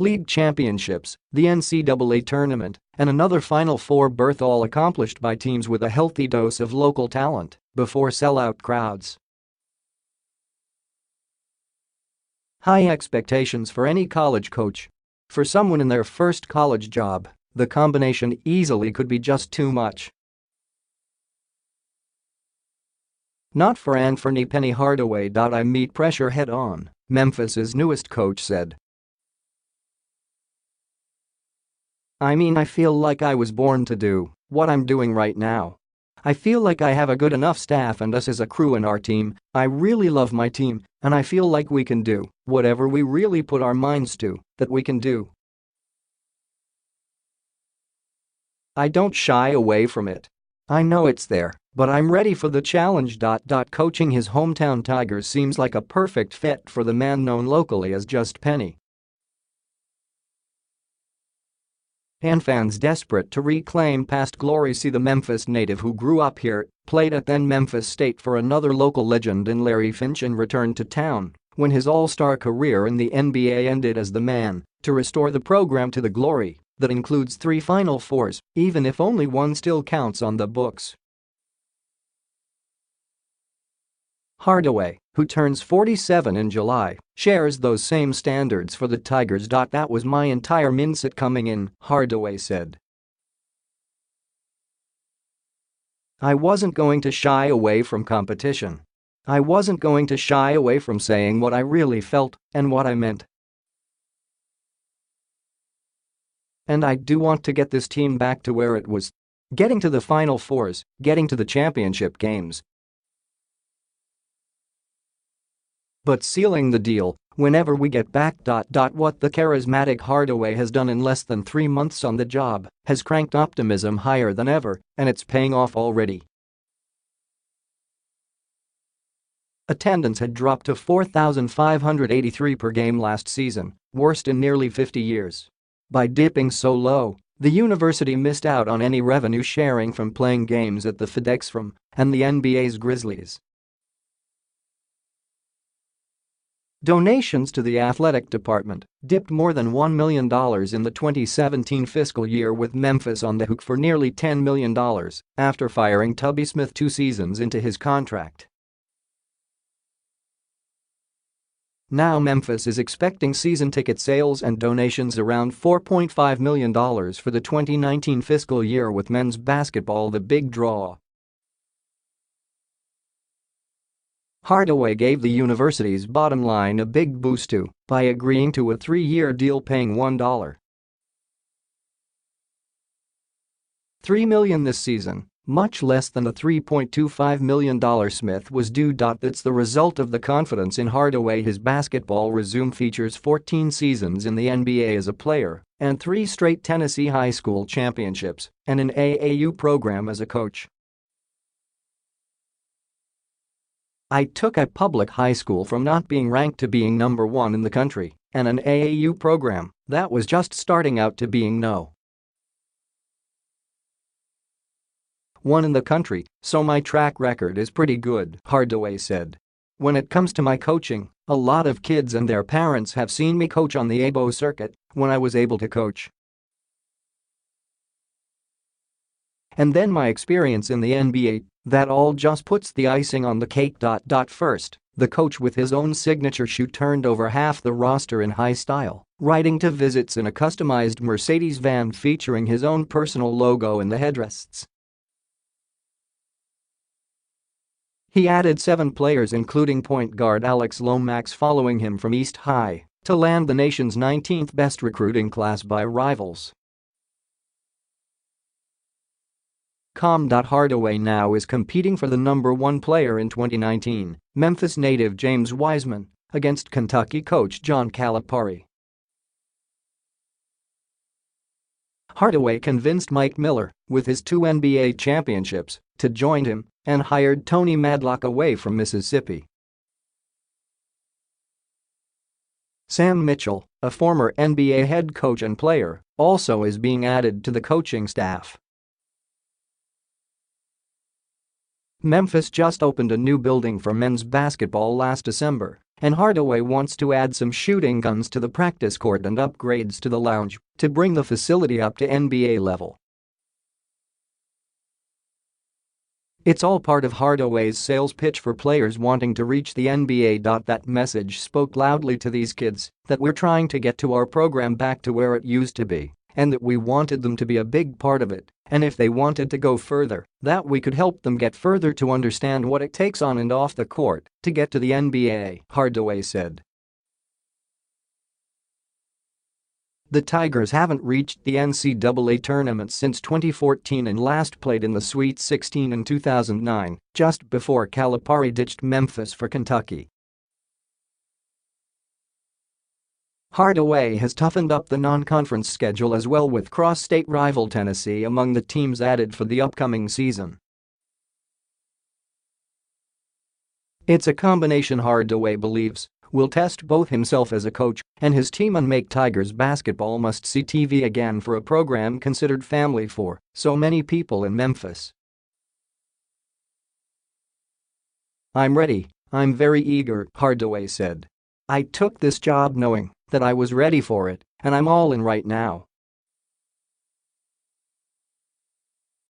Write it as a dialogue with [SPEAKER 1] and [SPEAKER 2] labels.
[SPEAKER 1] league championships, the NCAA Tournament, and another Final Four berth, all accomplished by teams with a healthy dose of local talent before sellout crowds. High expectations for any college coach. For someone in their first college job, the combination easily could be just too much. Not for Anfernee. Penny Hardaway. I meet pressure head-on, Memphis's newest coach said. I feel like I was born to do what I'm doing right now. I feel like I have a good enough staff and us as a crew in our team. I really love my team, and I feel like we can do whatever we really put our minds to, that we can do. I don't shy away from it. I know it's there, but I'm ready for the challenge. Coaching his hometown Tigers seems like a perfect fit for the man known locally as Just Penny. And fans desperate to reclaim past glory see the Memphis native who grew up here, played at then-Memphis State for another local legend in Larry Finch, and returned to town when his all-star career in the NBA ended as the man to restore the program to the glory that includes 3 Final Fours, even if only one still counts on the books. Hardaway, who turns 47 in July, shares those same standards for the Tigers. That was my entire mindset coming in, Hardaway said. I wasn't going to shy away from competition. I wasn't going to shy away from saying what I really felt and what I meant. And I do want to get this team back to where it was. Getting to the Final Fours, getting to the championship games. But sealing the deal whenever we get back. What the charismatic Hardaway has done in less than 3 months on the job has cranked optimism higher than ever, and it's paying off already. Attendance had dropped to 4,583 per game last season, worst in nearly 50 years. By dipping so low, the university missed out on any revenue sharing from playing games at the FedEx Forum and the NBA's Grizzlies. Donations to the athletic department dipped more than $1 million in the 2017 fiscal year, with Memphis on the hook for nearly $10 million after firing Tubby Smith 2 seasons into his contract. Now Memphis is expecting season ticket sales and donations around $4.5 million for the 2019 fiscal year, with men's basketball the big draw. Hardaway gave the university's bottom line a big boost too by agreeing to a 3-year deal paying $1.3 million this season, much less than the $3.25 million Smith was due. That's the result of the confidence in Hardaway. His basketball resume features 14 seasons in the NBA as a player and 3 straight Tennessee high school championships and an AAU program as a coach. I took a public high school from not being ranked to being number 1 in the country, and an AAU program that was just starting out to being no. 1 in the country, so my track record is pretty good, Hardaway said. When it comes to my coaching, a lot of kids and their parents have seen me coach on the AAU circuit when I was able to coach. And then my experience in the NBA, that all just puts the icing on the cake. First, the coach with his own signature shoe turned over half the roster in high style, riding to visits in a customized Mercedes van featuring his own personal logo in the headrests. He added 7 players, including point guard Alex Lomax, following him from East High, to land the nation's 19th best recruiting class by rivals. Hardaway now is competing for the number 1 player in 2019, Memphis native James Wiseman, against Kentucky coach John Calipari. Hardaway convinced Mike Miller, with his 2 NBA championships, to join him and hired Tony Madlock away from Mississippi. Sam Mitchell, a former NBA head coach and player, also is being added to the coaching staff. Memphis just opened a new building for men's basketball last December, and Hardaway wants to add some shooting guns to the practice court and upgrades to the lounge to bring the facility up to NBA level. It's all part of Hardaway's sales pitch for players wanting to reach the NBA. That message spoke loudly to these kids that we're trying to get to our program back to where it used to be, and that we wanted them to be a big part of it, and if they wanted to go further, that we could help them get further to understand what it takes on and off the court to get to the NBA, Hardaway said. The Tigers haven't reached the NCAA Tournament since 2014 and last played in the Sweet 16 in 2009, just before Calipari ditched Memphis for Kentucky. Hardaway has toughened up the non-conference schedule as well, with cross-state rival Tennessee among the teams added for the upcoming season. It's a combination Hardaway believes will test both himself as a coach and his team and make Tigers basketball must-see TV again for a program considered family for so many people in Memphis. "I'm ready, I'm very eager," Hardaway said. "I took this job knowing that I was ready for it, and I'm all in right now."